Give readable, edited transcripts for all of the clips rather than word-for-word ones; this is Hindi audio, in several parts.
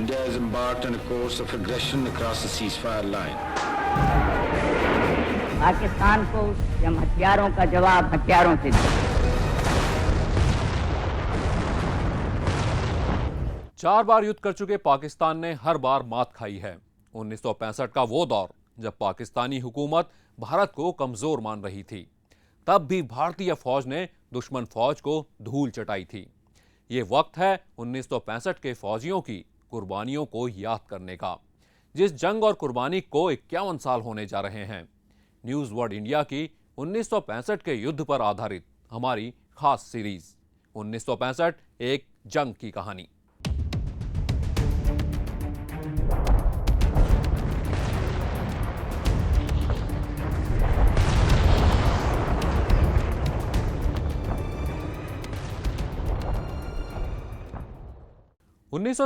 India has embarked on a course of aggression across the ceasefire line. Pakistan को हम हथियारों का जवाब हथियारों से दें। 4 बार युद्ध कर चुके पाकिस्तान ने हर बार मात खाई है। 1965 का वो दौर जब पाकिस्तानी हुकूमत भारत को कमजोर मान रही थी, तब भी भारतीय फौज ने दुश्मन फौज को धूल चटाई थी। ये वक्त है 1965 के फौजियों की कुर्बानियों को याद करने का, जिस जंग और कुर्बानी को 51 साल होने जा रहे हैं। न्यूज वर्ल्ड इंडिया की 1965 के युद्ध पर आधारित हमारी खास सीरीज 1965 एक जंग की कहानी। उन्नीस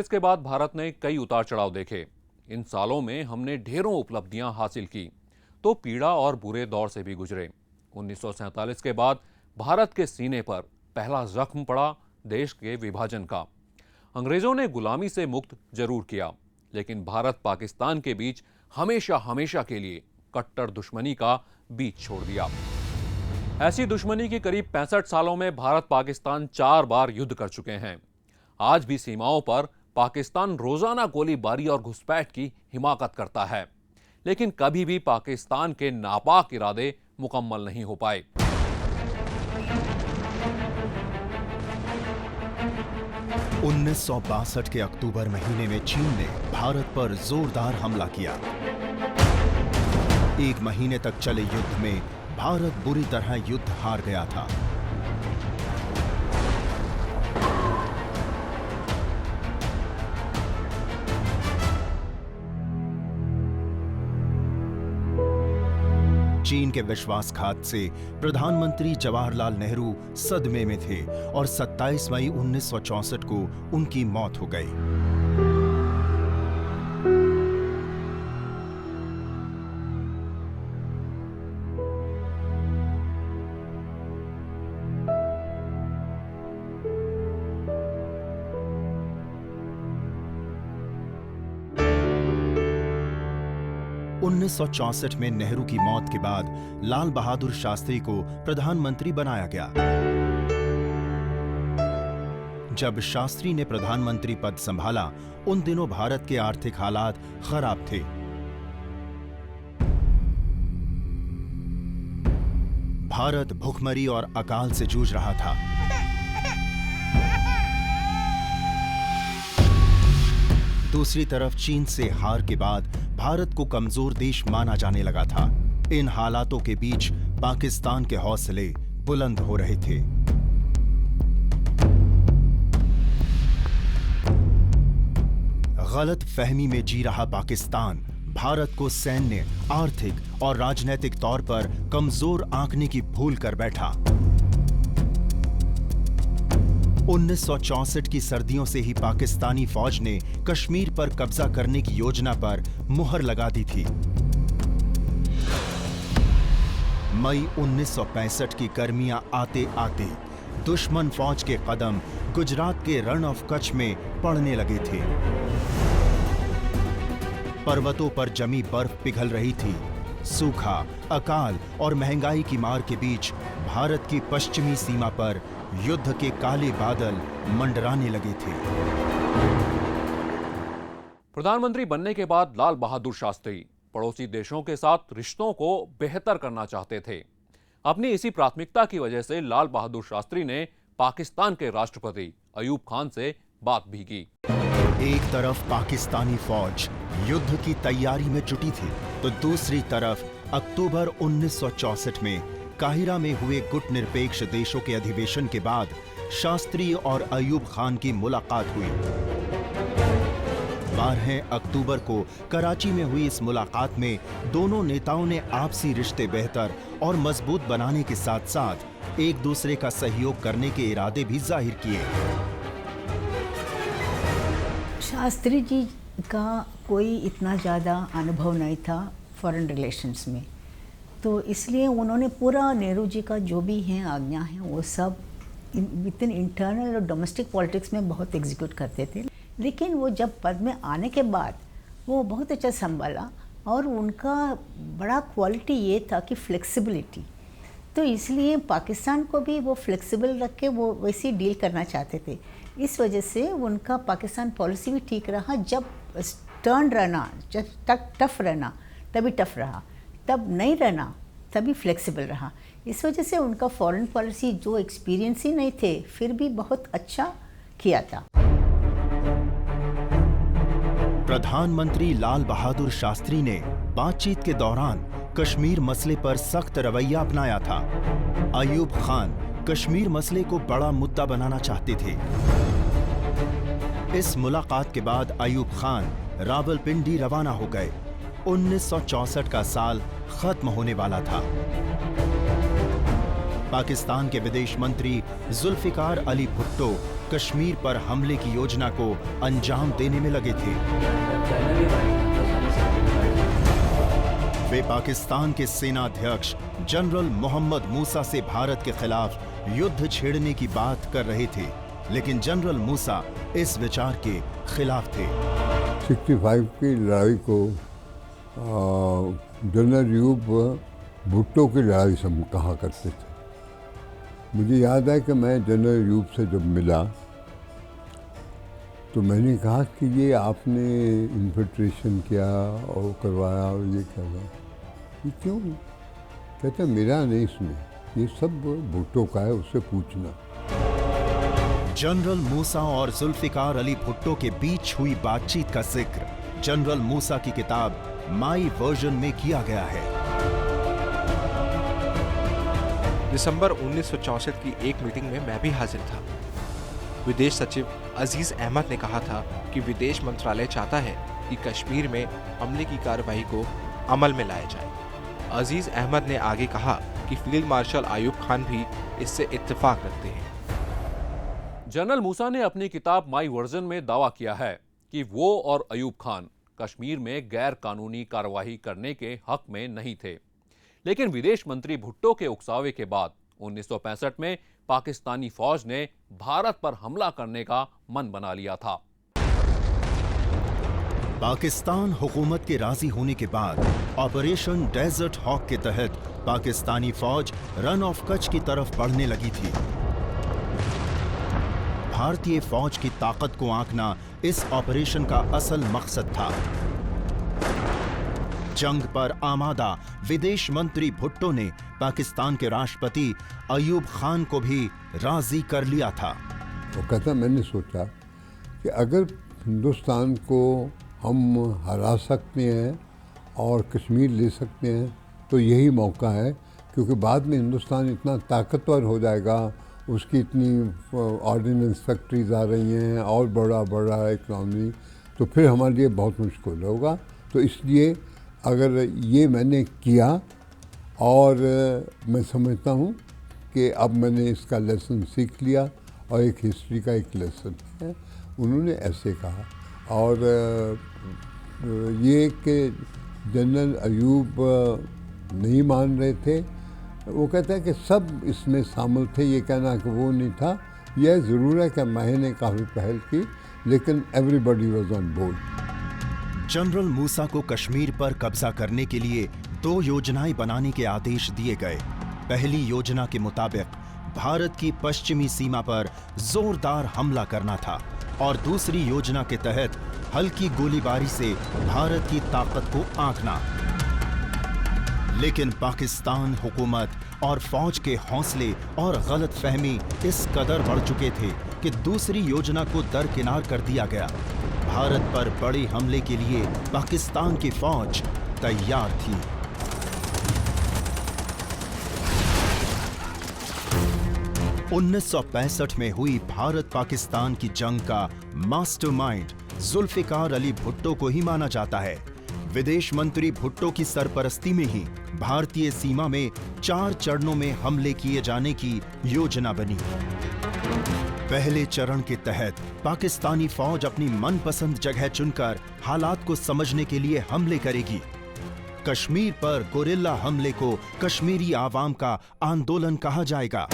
के बाद भारत ने कई उतार चढ़ाव देखे। इन सालों में हमने ढेरों उपलब्धियां हासिल की, तो पीड़ा और बुरे दौर से भी गुजरे। 1947 के बाद भारत के सीने पर पहला जख्म पड़ा देश के विभाजन का। अंग्रेजों ने गुलामी से मुक्त जरूर किया, लेकिन भारत पाकिस्तान के बीच हमेशा हमेशा के लिए कट्टर दुश्मनी का बीज छोड़ दिया। ऐसी दुश्मनी की करीब 65 सालों में भारत पाकिस्तान 4 बार युद्ध कर चुके हैं। आज भी सीमाओं पर पाकिस्तान रोजाना गोलीबारी और घुसपैठ की हिमाकत करता है, लेकिन कभी भी पाकिस्तान के नापाक इरादे मुकम्मल नहीं हो पाए। उन्नीस के अक्टूबर महीने में चीन ने भारत पर जोरदार हमला किया। 1 महीने तक चले युद्ध में भारत बुरी तरह युद्ध हार गया था। चीन के विश्वासघात से प्रधानमंत्री जवाहरलाल नेहरू सदमे में थे और 27 मई 1964 को उनकी मौत हो गई। उन्नीस में नेहरू की मौत के बाद लाल बहादुर शास्त्री को प्रधानमंत्री बनाया गया। जब शास्त्री ने प्रधानमंत्री पद संभाला, उन दिनों भारत के आर्थिक हालात खराब थे। भारत भूखमरी और अकाल से जूझ रहा था। दूसरी तरफ चीन से हार के बाद भारत को कमजोर देश माना जाने लगा था। इन हालातों के बीच पाकिस्तान के हौसले बुलंद हो रहे थे। गलत फहमी में जी रहा पाकिस्तान भारत को सैन्य, आर्थिक और राजनीतिक तौर पर कमजोर आंकने की भूल कर बैठा। 1964 की सर्दियों से ही पाकिस्तानी फौज ने कश्मीर पर कब्जा करने की योजना पर मुहर लगा दी थी। मई 1965 की गर्मियां आते आते दुश्मन फौज के कदम गुजरात के रण ऑफ कच्छ में पड़ने लगे थे। पर्वतों पर जमी बर्फ पिघल रही थी। सूखा, अकाल और महंगाई की मार के बीच भारत की पश्चिमी सीमा पर युद्ध के काले बादल मंडराने लगे थे। प्रधानमंत्री बनने के बाद लाल बहादुर शास्त्री पड़ोसी देशों के साथ रिश्तों को बेहतर करना चाहते थे। अपनी इसी प्राथमिकता की वजह से लाल बहादुर शास्त्री ने पाकिस्तान के राष्ट्रपति अयूब खान से बात भी की। एक तरफ पाकिस्तानी फौज युद्ध की तैयारी में जुटी थी, तो दूसरी तरफ अक्टूबर 1964 में काहिरा में हुए गुट निरपेक्ष देशों के अधिवेशन के बाद शास्त्री और अयूब खान की मुलाकात हुई। 12 अक्टूबर को कराची में हुई इस मुलाकात में दोनों नेताओं ने आपसी रिश्ते बेहतर और मजबूत बनाने के साथ साथ एक दूसरे का सहयोग करने के इरादे भी जाहिर किए। शास्त्री जी का कोई इतना ज़्यादा अनुभव नहीं था फॉरेन रिलेशंस में, तो इसलिए उन्होंने पूरा नेहरू जी का जो भी हैं आज्ञा हैं वो सब विद इन इंटरनल और डोमेस्टिक पॉलिटिक्स में बहुत एग्जीक्यूट करते थे। लेकिन वो जब पद में आने के बाद वो बहुत अच्छा संभाला और उनका बड़ा क्वालिटी ये था कि फ्लेक्सिबिलिटी, तो इसलिए पाकिस्तान को भी वो फ्लेक्सिबल रख के वो वैसी डील करना चाहते थे। इस वजह से उनका पाकिस्तान पॉलिसी भी ठीक रहा। जब टर्न रहना, जब तक टफ रहना तभी टफ रहा, तब नहीं रहना तभी फ्लेक्सिबल रहा। इस वजह से उनका फॉरेन पॉलिसी जो एक्सपीरियंस ही नहीं थे फिर भी बहुत अच्छा किया था। प्रधानमंत्री लाल बहादुर शास्त्री ने बातचीत के दौरान कश्मीर मसले पर सख्त रवैया अपनाया था। अयूब खान कश्मीर मसले को बड़ा मुद्दा बनाना चाहते थे। इस मुलाकात के बाद अयूब खान रावलपिंडी रवाना हो गए। 1964 का साल खत्म होने वाला था। पाकिस्तान के विदेश मंत्री जुल्फिकार अली भुट्टो कश्मीर पर हमले की योजना को अंजाम देने में लगे थे। वे पाकिस्तान के सेनाध्यक्ष जनरल मोहम्मद मूसा से भारत के खिलाफ युद्ध छेड़ने की बात कर रहे थे, लेकिन जनरल मूसा इस विचार के खिलाफ थे। 65 की लड़ाई को जनरल अयूब भुट्टो की लड़ाई से कहा करते थे। मुझे याद है कि मैं जनरल अयूब से जब मिला तो मैंने कहा कि ये आपने इन्फिल्ट्रेशन किया और करवाया और ये करवाया, ये क्यों? कहते मेरा नहीं, इसमें ये सब भुट्टो का है, उससे पूछना। जनरल मूसा और जुल्फिकार अली भुट्टो के बीच हुई बातचीत का जिक्र जनरल मूसा की किताब माई वर्जन में किया गया है। दिसंबर 1964 की एक मीटिंग में मैं भी हाजिर था। विदेश सचिव अजीज अहमद ने कहा था कि विदेश मंत्रालय चाहता है कि कश्मीर में हमले की कार्रवाई को अमल में लाया जाए। अजीज अहमद ने आगे कहा कि फील्ड मार्शल अयूब खान भी इससे इत्तेफाक रखते हैं। जनरल मूसा ने अपनी किताब माई वर्जन में दावा किया है कि वो और अयूब खान कश्मीर में गैर कानूनी कार्रवाई करने के हक में नहीं थे, लेकिन विदेश मंत्री भुट्टो के उकसावे के बाद 1965 में पाकिस्तानी फौज ने भारत पर हमला करने का मन बना लिया था। पाकिस्तान हुकूमत के राजी होने के बाद ऑपरेशन डेजर्ट हॉक के तहत पाकिस्तानी फौज रन ऑफ कच्छ की तरफ बढ़ने लगी थी। भारतीय फौज की ताकत को आंकना इस ऑपरेशन का असल मकसद था। जंग पर आमादा विदेश मंत्री भुट्टो ने पाकिस्तान के राष्ट्रपति अयूब खान को भी राजी कर लिया था। वो कहता मैंने सोचा कि अगर हिंदुस्तान को हम हरा सकते हैं और कश्मीर ले सकते हैं तो यही मौका है, क्योंकि बाद में हिंदुस्तान इतना ताकतवर हो जाएगा, उसकी इतनी ऑर्डिनेंस फैक्ट्रीज आ रही हैं और बड़ा बड़ा इकनॉमी, तो फिर हमारे लिए बहुत मुश्किल होगा। तो इसलिए अगर ये मैंने किया और मैं समझता हूँ कि अब मैंने इसका लेसन सीख लिया और एक हिस्ट्री का एक लेसन है, उन्होंने ऐसे कहा। और ये कि जनरल अयूब नहीं मान रहे थे, वो कहता है कि सब इसमें शामिल थे, ये कहना कि वो नहीं था। यह ज़रूर है कि मैंने काफ़ी पहल की, लेकिन everybody was on board. General Musa को कश्मीर पर कब्जा करने के लिए 2 योजनाएं बनाने के आदेश दिए गए। पहली योजना के मुताबिक भारत की पश्चिमी सीमा पर जोरदार हमला करना था और दूसरी योजना के तहत हल्की गोलीबारी से भारत की ताकत को आंकना। लेकिन पाकिस्तान हुकूमत और फौज के हौसले और गलतफहमी इस कदर बढ़ चुके थे कि दूसरी योजना को दरकिनार कर दिया गया। भारत पर बड़े हमले के लिए पाकिस्तान की फौज तैयार थी। उन्नीस 1965 में हुई भारत पाकिस्तान की जंग का मास्टरमाइंड जुल्फिकार अली भुट्टो को ही माना जाता है। विदेश मंत्री भुट्टो की सरपरस्ती में ही भारतीय सीमा में 4 चरणों में हमले किए जाने की योजना बनी। पहले चरण के तहत पाकिस्तानी फौज अपनी मनपसंद जगह चुनकर हालात को समझने के लिए हमले करेगी। कश्मीर पर गोरिल्ला हमले को कश्मीरी आवाम का आंदोलन कहा जाएगा।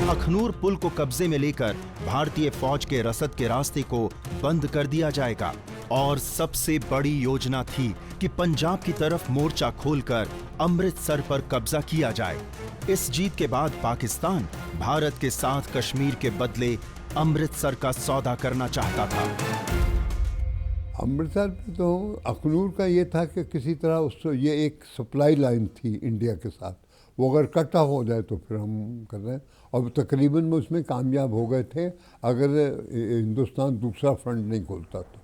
अखनूर पुल को कब्जे में लेकर भारतीय फौज के रसद के रास्ते को बंद कर दिया जाएगा। और सबसे बड़ी योजना थी कि पंजाब की तरफ मोर्चा खोलकर अमृतसर पर कब्जा किया जाए। इस जीत के बाद पाकिस्तान भारत के साथ कश्मीर के बदले अमृतसर का सौदा करना चाहता था। अमृतसर में तो अखनूर का ये था कि किसी तरह उसको ये एक सप्लाई लाइन थी इंडिया के साथ, वो अगर कट ऑफ हो जाए तो फिर हम कर रहे हैं, और तकरीबन में उसमें कामयाब हो गए थे अगर हिंदुस्तान दूसरा फ्रंट नहीं खोलता तो।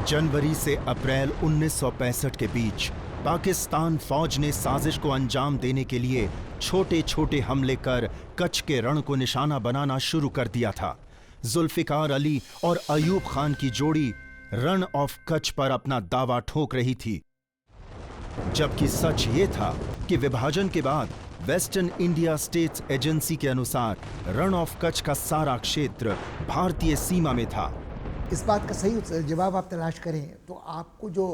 जनवरी से अप्रैल 1965 के बीच पाकिस्तान फौज ने साजिश को अंजाम देने के लिए छोटे छोटे हमले कर कच्छ के रण को निशाना बनाना शुरू कर दिया था। जुल्फिकार अली और अयूब खान की जोड़ी रन ऑफ कच्छ पर अपना दावा ठोक रही थी, जबकि सच ये था कि विभाजन के बाद वेस्टर्न इंडिया स्टेट्स एजेंसी के अनुसार रन ऑफ कच्छ का सारा क्षेत्र भारतीय सीमा में था। इस बात का सही जवाब आप तलाश करें तो आपको जो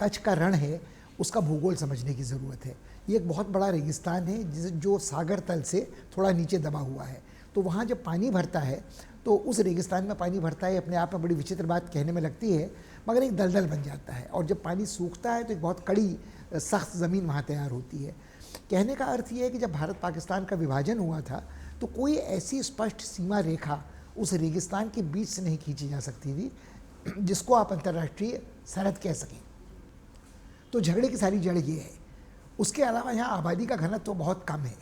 कच्छ का रण है उसका भूगोल समझने की ज़रूरत है। ये एक बहुत बड़ा रेगिस्तान है जो सागर तल से थोड़ा नीचे दबा हुआ है। तो वहाँ जब पानी भरता है तो उस रेगिस्तान में पानी भरता है, अपने आप में बड़ी विचित्र बात कहने में लगती है, मगर एक दलदल बन जाता है। और जब पानी सूखता है तो एक बहुत कड़ी सख्त ज़मीन वहाँ तैयार होती है। कहने का अर्थ ये है कि जब भारत पाकिस्तान का विभाजन हुआ था तो कोई ऐसी स्पष्ट सीमा रेखा उस रेगिस्तान के बीच से नहीं खींची जा सकती थी जिसको आप अंतर्राष्ट्रीय सरहद कह सकें। तो झगड़े की सारी जड़ ये है। उसके अलावा यहाँ आबादी का घनत्व तो बहुत कम है,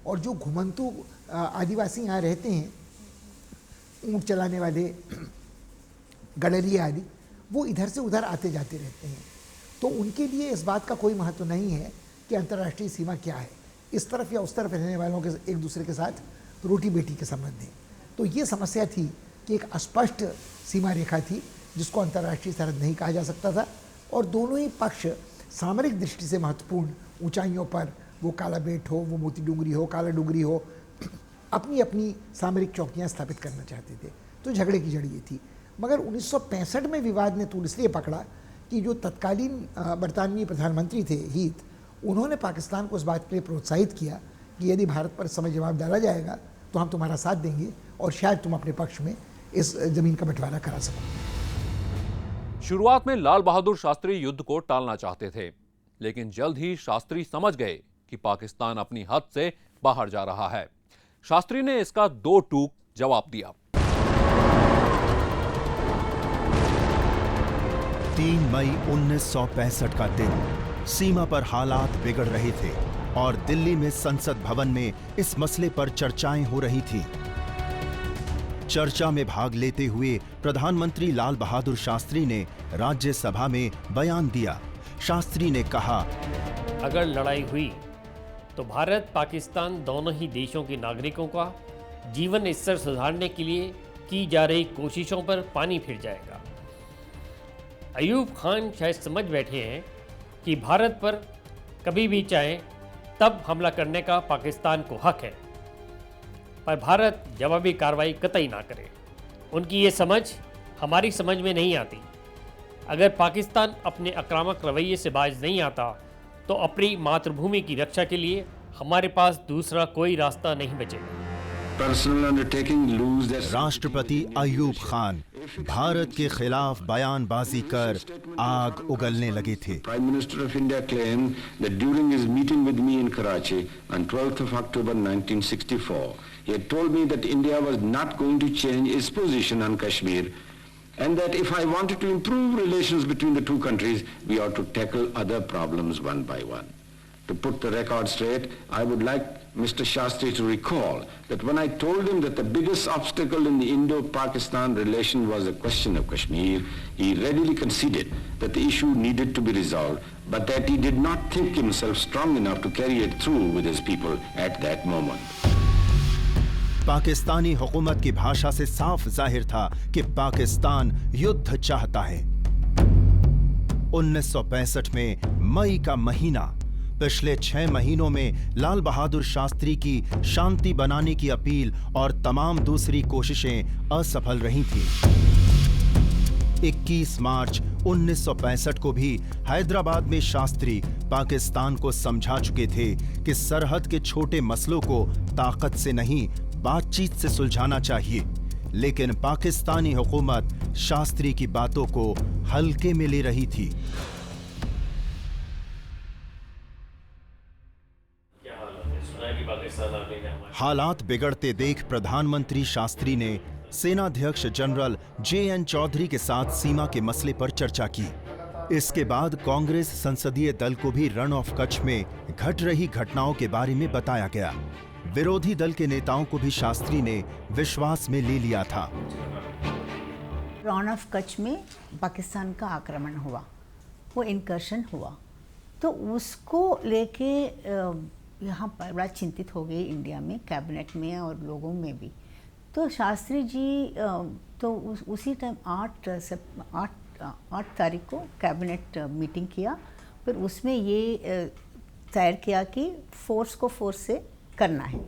और जो घुमंतू आदिवासी यहाँ रहते हैं, ऊँट चलाने वाले, गडरिया आदि, वो इधर से उधर आते जाते रहते हैं। तो उनके लिए इस बात का कोई महत्व नहीं है कि अंतर्राष्ट्रीय सीमा क्या है। इस तरफ या उस तरफ रहने वालों के एक दूसरे के साथ रोटी बेटी के संबंध हैं। तो ये समस्या थी कि एक अस्पष्ट सीमा रेखा थी जिसको अंतर्राष्ट्रीय सरहद नहीं कहा जा सकता था, और दोनों ही पक्ष सामरिक दृष्टि से महत्वपूर्ण ऊंचाइयों पर, वो काला बेट हो, वो मोती डूंगरी हो, काला डूंगरी हो, अपनी अपनी सामरिक चौकियां स्थापित करना चाहते थे। तो झगड़े की जड़ ये थी। मगर 1965 में विवाद ने तूल इसलिए पकड़ा कि जो तत्कालीन बरतानवी प्रधानमंत्री थे हीथ, उन्होंने पाकिस्तान को इस बात के लिए प्रोत्साहित किया कि यदि भारत पर समय जवाब डाला जाएगा तो हम तुम्हारा साथ देंगे और शायद तुम अपने पक्ष में इस जमीन का बंटवारा करा सको। शुरुआत में लाल बहादुर शास्त्री युद्ध को टालना चाहते थे, लेकिन जल्द ही शास्त्री समझ गए कि पाकिस्तान अपनी हद से बाहर जा रहा है। शास्त्री ने इसका दो टूक जवाब दिया। 3 मई 1965 का दिन, सीमा पर हालात बिगड़ रहे थे और दिल्ली में संसद भवन में इस मसले पर चर्चाएं हो रही थी। चर्चा में भाग लेते हुए प्रधानमंत्री लाल बहादुर शास्त्री ने राज्यसभा में बयान दिया। शास्त्री ने कहा, अगर लड़ाई हुई तो भारत पाकिस्तान दोनों ही देशों के नागरिकों का जीवन स्तर सुधारने के लिए की जा रही कोशिशों पर पानी फिर जाएगा। अयूब खान शायद समझ बैठे हैं कि भारत पर कभी भी चाहे तब हमला करने का पाकिस्तान को हक है, पर भारत जवाबी कार्रवाई कतई ना करे। उनकी ये समझ हमारी समझ में नहीं आती। अगर पाकिस्तान अपने आक्रामक रवैये से बाज नहीं आता तो अपनी मातृभूमि की रक्षा के लिए हमारे पास दूसरा कोई रास्ता नहीं बचेगा। राष्ट्रपति अयूब खान भारत के खिलाफ बयानबाजी कर आग उगलने लगे थे। Prime Minister of India claimed that during his meeting with me in Karachi on 12th of October 1964, he had told me that India was not going to change its position on Kashmir, and that if I wanted to improve relations between the two countries, we ought to tackle other problems one by one. To put the record straight, I would like Mr. Shastri to recall that when I told him that the biggest obstacle in the Indo-Pakistan relation was the question of Kashmir, he readily conceded that the issue needed to be resolved, but that he did not think himself strong enough to carry it through with his people at that moment. Pakistani हुकूमत की भाषा से साफ जाहिर था कि पाकिस्तान युद्ध चाहता है। 1965 में मई का महीना, पिछले 6 महीनों में लाल बहादुर शास्त्री की शांति बनाने की अपील और तमाम दूसरी कोशिशें असफल रही थीं। 21 मार्च 1965 को भी हैदराबाद में शास्त्री पाकिस्तान को समझा चुके थे कि सरहद के छोटे मसलों को ताकत से नहीं, बातचीत से सुलझाना चाहिए। लेकिन पाकिस्तानी हुकूमत शास्त्री की बातों को हल्के में ले रही थी। हालात बिगड़ते देख प्रधानमंत्री शास्त्री ने सेनाध्यक्ष जनरल JN चौधरी के साथ सीमा के मसले पर चर्चा की। इसके बाद कांग्रेस संसदीय दल को भी रण ऑफ कच्छ में घट रही घटनाओं के बारे में बताया गया। विरोधी दल के नेताओं को भी शास्त्री ने विश्वास में ले लिया था। रण ऑफ कच्छ में पाकिस्तान का आक्रमण हुआ, वो इनकर्शन हुआ, तो उसको लेके यहाँ पर बड़ा चिंतित हो गई इंडिया में, कैबिनेट में और लोगों में भी। तो शास्त्री जी तो उसी टाइम 8 तारीख को कैबिनेट मीटिंग किया। फिर उसमें ये तय किया कि फोर्स को फोर्स से करना है।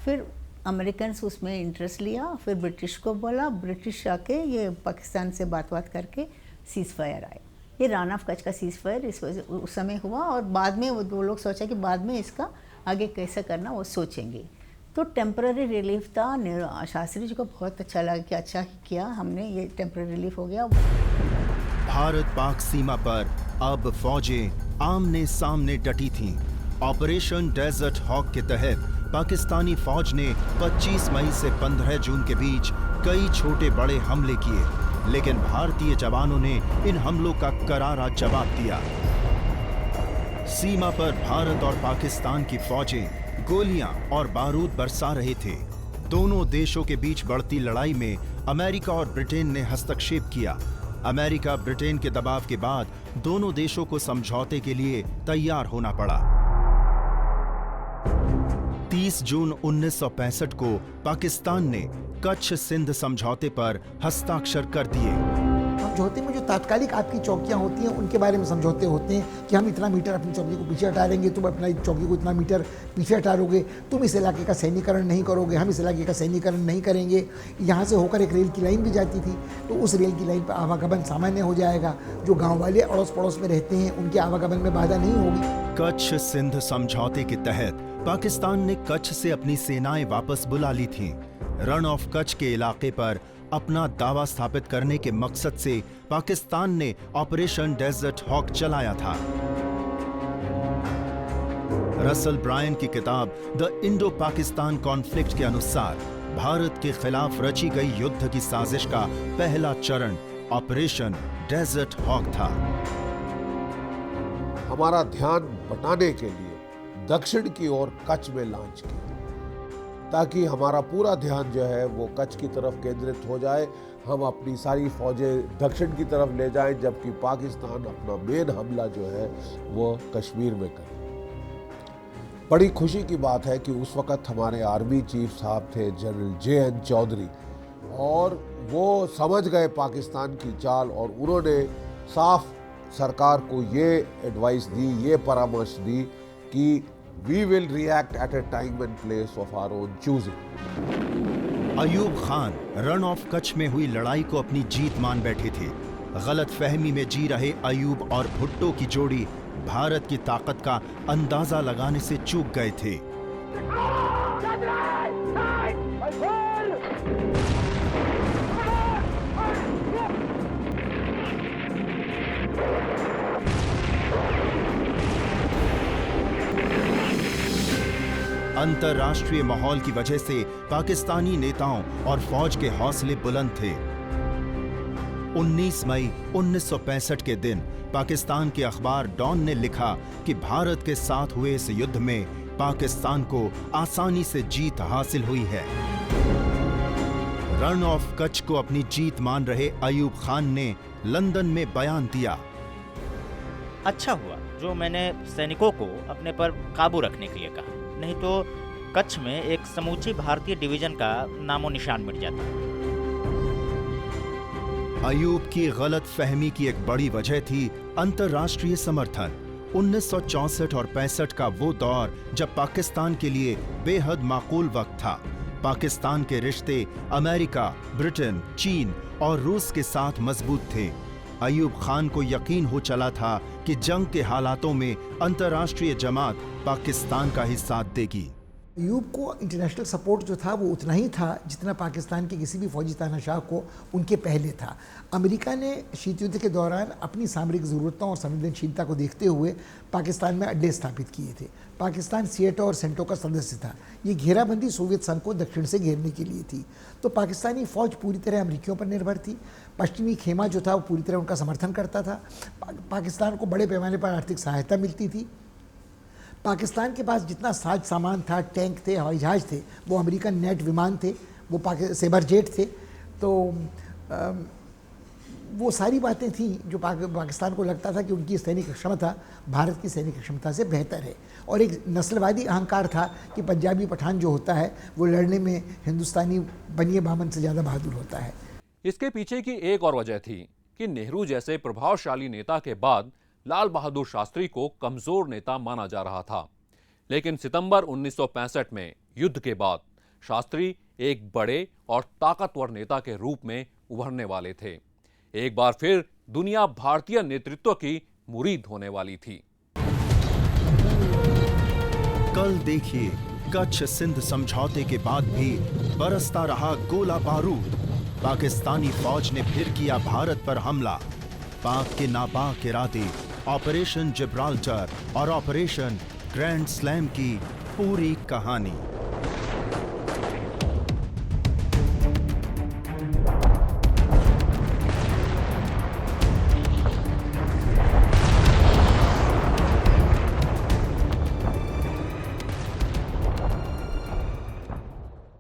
फिर अमेरिकन उसमें इंटरेस्ट लिया, फिर ब्रिटिश को बोला, ब्रिटिश आके ये पाकिस्तान से बात करके सीज़ फायर आए। ये रण ऑफ कच्छ का सीज़ फायर उस समय हुआ और बाद में वो 2 लोग सोचा कि बाद में इसका आगे कैसे करना वो सोचेंगे। तो टेम्पररी रिलीफ था। शास्त्री जी को बहुत अच्छा लगा कि अच्छा ही किया हमने, ये टेम्पररी रिलीफ हो गया। भारत पाक सीमा पर अब फौजें आमने सामने डटी थीं। ऑपरेशन डेजर्ट हॉक के तहत पाकिस्तानी फौज ने 25 मई से 15 जून के बीच कई छोटे बड़े हमले किए, लेकिन भारतीय जवानों ने इन हमलों का करारा जवाब दिया। सीमा पर भारत और पाकिस्तान की फौजें गोलियां और बारूद बरसा रहे थे। दोनों देशों के बीच बढ़ती लड़ाई में अमेरिका और ब्रिटेन ने हस्तक्षेप किया। अमेरिका ब्रिटेन के दबाव के बाद दोनों देशों को समझौते के लिए तैयार होना पड़ा। 30 जून 1965 को पाकिस्तान ने कच्छ सिंध समझौते पर हस्ताक्षर कर दिए। समझौते में जो तात्कालिक आपकी चौकियां होती हैं उनके बारे में समझौते होते हैं कि हम इतना मीटर अपनी चौकी को पीछे हटा लेंगे, तुम अपना चौकी को इतना मीटर पीछे हटा लोगे, तुम इस इलाके का सैन्यकरण नहीं करोगे, हम इस इलाके का सैन्यकरण नहीं करेंगे। यहाँ से होकर एक रेल की लाइन भी जाती थी, तो उस रेल की लाइन पर आवागमन सामान्य हो जाएगा। जो गाँव वाले अड़ोस पड़ोस में रहते हैं उनके आवागमन में बाधा नहीं होगी। कच्छ सिंध समझौते के तहत पाकिस्तान ने कच्छ से अपनी सेनाएं वापस बुला ली थीं। रण ऑफ कच्छ के इलाके पर अपना दावा स्थापित करने के मकसद से पाकिस्तान ने ऑपरेशन डेजर्ट हॉक चलाया था। रसल ब्रायन की किताब द इंडो पाकिस्तान कॉन्फ्लिक्ट के अनुसार भारत के खिलाफ रची गई युद्ध की साजिश का पहला चरण ऑपरेशन डेजर्ट हॉक था। हमारा ध्यान बटाने के लिए दक्षिण की ओर कच्छ में लॉन्च किया, ताकि हमारा पूरा ध्यान जो है वो कच्छ की तरफ केंद्रित हो जाए। हम अपनी सारी फौजें दक्षिण की तरफ ले जाएं, जबकि पाकिस्तान अपना मेन हमला जो है वो कश्मीर में करे। बड़ी खुशी की बात है कि उस वक़्त हमारे आर्मी चीफ साहब थे जनरल JN चौधरी, और वो समझ गए पाकिस्तान की चाल, और उन्होंने साफ सरकार को ये एडवाइस दी, ये परामर्श दी कि We will react at a time and place of our own choosing. Ayub Khan Rann of Kutch में हुई लड़ाई को अपनी जीत मान बैठे थे। गलत फहमी में जी रहे अयूब और भुट्टो की जोड़ी भारत की ताकत का अंदाजा लगाने से चूक गए थे। अंतर्राष्ट्रीय माहौल की वजह से पाकिस्तानी नेताओं और फौज के हौसले बुलंद थे। 19 मई 1965 के दिन पाकिस्तान के अखबार डॉन ने लिखा कि भारत के साथ हुए इस युद्ध में पाकिस्तान को आसानी से जीत हासिल हुई है। रण ऑफ कच्छ को अपनी जीत मान रहे अयूब खान ने लंदन में बयान दिया। अच्छा हुआ जो मैंने सैनिकों को अपने पर काबू रखने के लिए कहा, नहीं तो कच्छ में एक समूची भारतीय डिवीजन का नामो निशान मिट जाता। अयूब की गलत फहमी की एक बड़ी वजह थी अंतर्राष्ट्रीय समर्थन। 1964 और 65 का वो दौर जब पाकिस्तान के लिए बेहद माकूल वक्त था। पाकिस्तान के रिश्ते अमेरिका, ब्रिटेन, चीन और रूस के साथ मजबूत थे। अयूब खान को यकीन हो चला था कि जंग के हालातों में अंतर्राष्ट्रीय जमात पाकिस्तान का ही साथ देगी। अयूब को इंटरनेशनल सपोर्ट जो था वो उतना ही था जितना पाकिस्तान के किसी भी फौजी तानाशाह को उनके पहले था। अमेरिका ने शीत युद्ध के दौरान अपनी सामरिक ज़रूरतों और संवेदनशीलता को देखते हुए पाकिस्तान में अड्डे स्थापित किए थे। पाकिस्तान सिएटो और सेंटो का सदस्य था। ये घेराबंदी सोवियत संघ को दक्षिण से घेरने के लिए थी। तो पाकिस्तानी फ़ौज पूरी तरह अमेरिकियों पर निर्भर थी। पश्चिमी खेमा जो था वो पूरी तरह उनका समर्थन करता था। पाकिस्तान को बड़े पैमाने पर आर्थिक सहायता मिलती थी। पाकिस्तान के पास जितना साज सामान था, टैंक थे, हवाई जहाज़ थे, वो अमेरिकन नेट विमान थे, वो सेबर जेट थे। तो वो सारी बातें थी जो पाकिस्तान को लगता था कि उनकी सैनिक क्षमता भारत की सैनिक क्षमता से बेहतर है। और एक नस्लवादी अहंकार था कि पंजाबी पठान जो होता है वो लड़ने में हिंदुस्तानी बनिए बामन से ज़्यादा बहादुर होता है। इसके पीछे की एक और वजह थी कि नेहरू जैसे प्रभावशाली नेता के बाद लाल बहादुर शास्त्री को कमजोर नेता माना जा रहा था। लेकिन सितंबर 1965 में युद्ध के बाद शास्त्री एक बड़े और ताकतवर नेता के रूप में उभरने वाले थे। एक बार फिर दुनिया भारतीय नेतृत्व की मुरीद होने वाली थी। कल देखिए, कच्छ सिंध समझौते के बाद भी बरसता रहा गोला बारूद। पाकिस्तानी फौज ने फिर किया भारत पर हमला। पाक के नापाक इरादे, ऑपरेशन जिब्राल्टर और ऑपरेशन ग्रैंड स्लैम की पूरी कहानी।